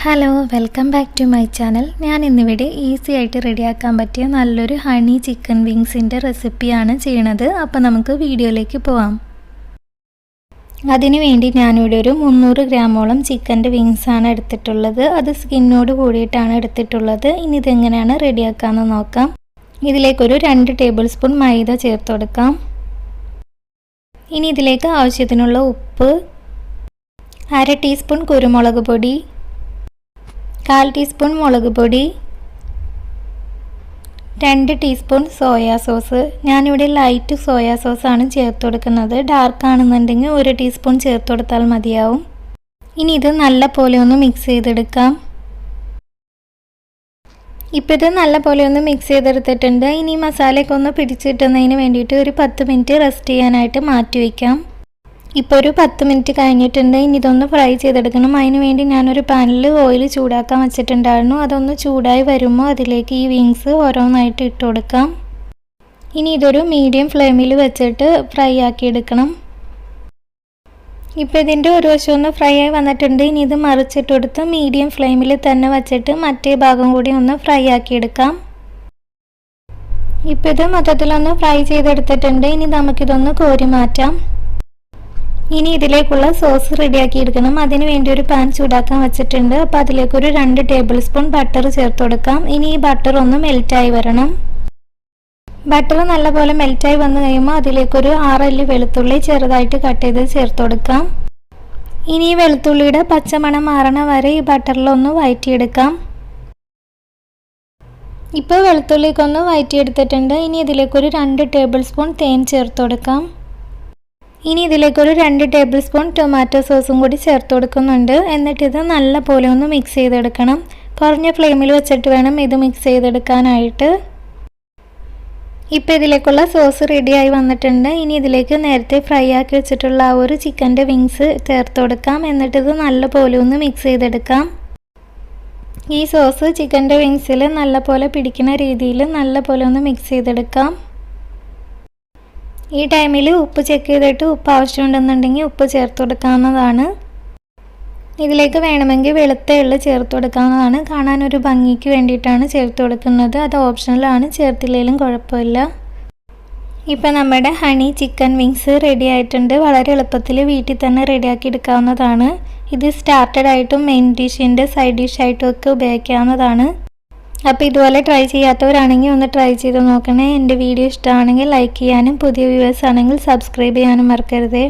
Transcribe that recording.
Hello welcome back to my channel. ഞാൻ ഇന്നിവിടെ easy ആയിട്ട് റെഡിയാക്കാൻ പറ്റിയ നല്ലൊരു ഹണി ചിക്കൻ വിങ്സിൻ്റെ റെസിപ്പിയാണ് ചെയ്യണത്. അപ്പോൾ നമുക്ക് വീഡിയോയിലേക്ക് പോവാം. അതിനു വേണ്ടി ഞാനിവിടെ ഒരു 300 ഗ്രാമോളം ചിക്കൻ്റെ വിങ്സാണ് എടുത്തിട്ടുള്ളത്. അത് സ്കിന്നോട് കൂടിയിട്ടാണ് എടുത്തിട്ടുള്ളത്. ഇനി ഇതെങ്ങനെയാണ് റെഡിയാക്കാമെന്ന് നോക്കാം. ഇതിലേക്കൊരു 2 ടേബിൾ സ്പൂൺ മൈദ ചേർത്ത് കൊടുക്കാം. ഇനി ഇതിലേക്ക് ആവശ്യത്തിനുള്ള ഉപ്പ്, 1/2 ടീസ്പൂൺ കുരുമുളക് പൊടി, 1/4 ടീസ്പൂൺ മുളക് പൊടി, 2 ടീസ്പൂൺ സോയാ സോസ്. ഞാനിവിടെ ലൈറ്റ് സോയാ സോസാണ് ചേർത്ത് കൊടുക്കുന്നത്. ഡാർക്ക് ആണെന്നുണ്ടെങ്കിൽ 1 ടീസ്പൂൺ ചേർത്ത് കൊടുത്താൽ മതിയാവും. ഇനി ഇത് നല്ല പോലെ ഒന്ന് മിക്സ് ചെയ്തെടുക്കാം. ഇപ്പോൾ ഇത് നല്ല പോലെ ഒന്ന് മിക്സ് ചെയ്തെടുത്തിട്ടുണ്ട്. ഇനി മസാലയൊക്കെ ഒന്ന് പിടിച്ചിട്ടുന്നതിന് വേണ്ടിയിട്ട് ഒരു 10 മിനിറ്റ് റെസ്റ്റ് ചെയ്യാനായിട്ട് മാറ്റി വയ്ക്കാം. ഇപ്പോൾ ഒരു 10 മിനിറ്റ് കഴിഞ്ഞിട്ടുണ്ട്. ഇനി ഇതൊന്ന് ഫ്രൈ ചെയ്തെടുക്കണം. അതിന് വേണ്ടി ഞാനൊരു പാനിൽ ഓയിൽ ചൂടാക്കാൻ വെച്ചിട്ടുണ്ടായിരുന്നു. അതൊന്ന് ചൂടായി വരുമ്പോൾ അതിലേക്ക് ഈ വിങ്സ് ഓരോന്നായിട്ട് ഇട്ട് കൊടുക്കാം. ഇനി ഇതൊരു മീഡിയം ഫ്ലെയിമിൽ വെച്ചിട്ട് ഫ്രൈ ആക്കി എടുക്കണം. ഇപ്പോൾ ഇതിൻ്റെ ഒരു വശം ഒന്ന് ഫ്രൈ ആയി വന്നിട്ടുണ്ട്. ഇനി ഇത് മറിച്ചിട്ട് കൊടുത്ത് മീഡിയം ഫ്ലെയിമിൽ തന്നെ വെച്ചിട്ട് മറ്റേ ഭാഗം കൂടി ഒന്ന് ഫ്രൈ ആക്കി എടുക്കാം. ഇപ്പോൾ ഇത് മൊത്തത്തിലൊന്ന് ഫ്രൈ ചെയ്തെടുത്തിട്ടുണ്ട്. ഇനി നമുക്കിതൊന്ന് കോരി മാറ്റാം. ഇനി ഇതിലേക്കുള്ള സോസ് റെഡിയാക്കി എടുക്കണം. അതിന് വേണ്ടി ഒരു പാൻ ചൂടാക്കാൻ വെച്ചിട്ടുണ്ട്. അപ്പോൾ അതിലേക്കൊരു 2 ടേബിൾ സ്പൂൺ ബട്ടർ ചേർത്ത് കൊടുക്കാം. ഇനി ഈ ബട്ടർ ഒന്ന് മെൽറ്റായി വരണം. ബട്ടർ നല്ലപോലെ മെൽറ്റായി വന്നു കഴിയുമ്പോൾ അതിലേക്കൊരു 6 അല്ലി വെളുത്തുള്ളി ചെറുതായിട്ട് കട്ട് ചെയ്ത് ചേർത്ത് കൊടുക്കാം. ഇനി ഈ വെളുത്തുള്ളിയുടെ പച്ചമണം മാറണ വരെ ഈ ബട്ടറിലൊന്ന് വഴറ്റിയെടുക്കാം. ഇപ്പോൾ വെളുത്തുള്ളിക്കൊന്ന് വഴറ്റിയെടുത്തിട്ടുണ്ട്. ഇനി ഇതിലേക്കൊരു 2 ടേബിൾ സ്പൂൺ തേൻ ചേർത്ത് കൊടുക്കാം. ഇനി ഇതിലേക്കൊരു 2 ടേബിൾ സ്പൂൺ ടൊമാറ്റോ സോസും കൂടി ചേർത്ത് കൊടുക്കുന്നുണ്ട്. എന്നിട്ടിത് നല്ല പോലെ ഒന്ന് മിക്സ് ചെയ്തെടുക്കണം. കുറഞ്ഞ ഫ്ലെയിമിൽ വെച്ചിട്ട് വേണം ഇത് മിക്സ് ചെയ്തെടുക്കാനായിട്ട്. ഇപ്പോൾ ഇതിലേക്കുള്ള സോസ് റെഡിയായി വന്നിട്ടുണ്ട്. ഇനി ഇതിലേക്ക് നേരത്തെ ഫ്രൈ ആക്കി വെച്ചിട്ടുള്ള ആ ഒരു ചിക്കൻ്റെ വിങ്സ് ചേർത്ത് കൊടുക്കാം. എന്നിട്ടിത് നല്ല പോലെ ഒന്ന് മിക്സ് ചെയ്തെടുക്കാം. ഈ സോസ് ചിക്കൻ്റെ വിങ്സിൽ നല്ല പോലെ പിടിക്കുന്ന രീതിയിൽ നല്ല പോലെ ഒന്ന് മിക്സ് ചെയ്തെടുക്കാം. ഈ ടൈമിൽ ഉപ്പ് ചെക്ക് ചെയ്തിട്ട് ഉപ്പ് ആവശ്യമുണ്ടെന്നുണ്ടെങ്കിൽ ഉപ്പ് ചേർത്ത് കൊടുക്കാവുന്നതാണ്. ഇതിലേക്ക് വേണമെങ്കിൽ വെളുത്ത എള്ള് ചേർത്ത് കൊടുക്കാവുന്നതാണ്. കാണാനൊരു ഭംഗിക്ക് വേണ്ടിയിട്ടാണ് ചേർത്ത് കൊടുക്കുന്നത്. അത് ഓപ്ഷണലാണ്, ചേർത്തില്ലെങ്കിലും കുഴപ്പമില്ല. ഇപ്പോൾ നമ്മുടെ ഹണി ചിക്കൻ വിങ്സ് റെഡി ആയിട്ടുണ്ട്. വളരെ എളുപ്പത്തിൽ വീട്ടിൽ തന്നെ റെഡിയാക്കി എടുക്കാവുന്നതാണ്. ഇത് സ്റ്റാർട്ടഡ് ആയിട്ടും മെയിൻ ഡിഷിൻ്റെ സൈഡ് ഡിഷായിട്ടും ഒക്കെ ഉപയോഗിക്കാവുന്നതാണ്. അപ്പോൾ ഇതുപോലെ ട്രൈ ചെയ്യാത്തവരാണെങ്കിൽ ഒന്ന് ട്രൈ ചെയ്ത് നോക്കണേ. എൻ്റെ വീഡിയോ ഇഷ്ടമാണെങ്കിൽ ലൈക്ക് ചെയ്യാനും പുതിയ വ്യൂവേഴ്സ് ആണെങ്കിൽ സബ്സ്ക്രൈബ് ചെയ്യാനും മറക്കരുതേ.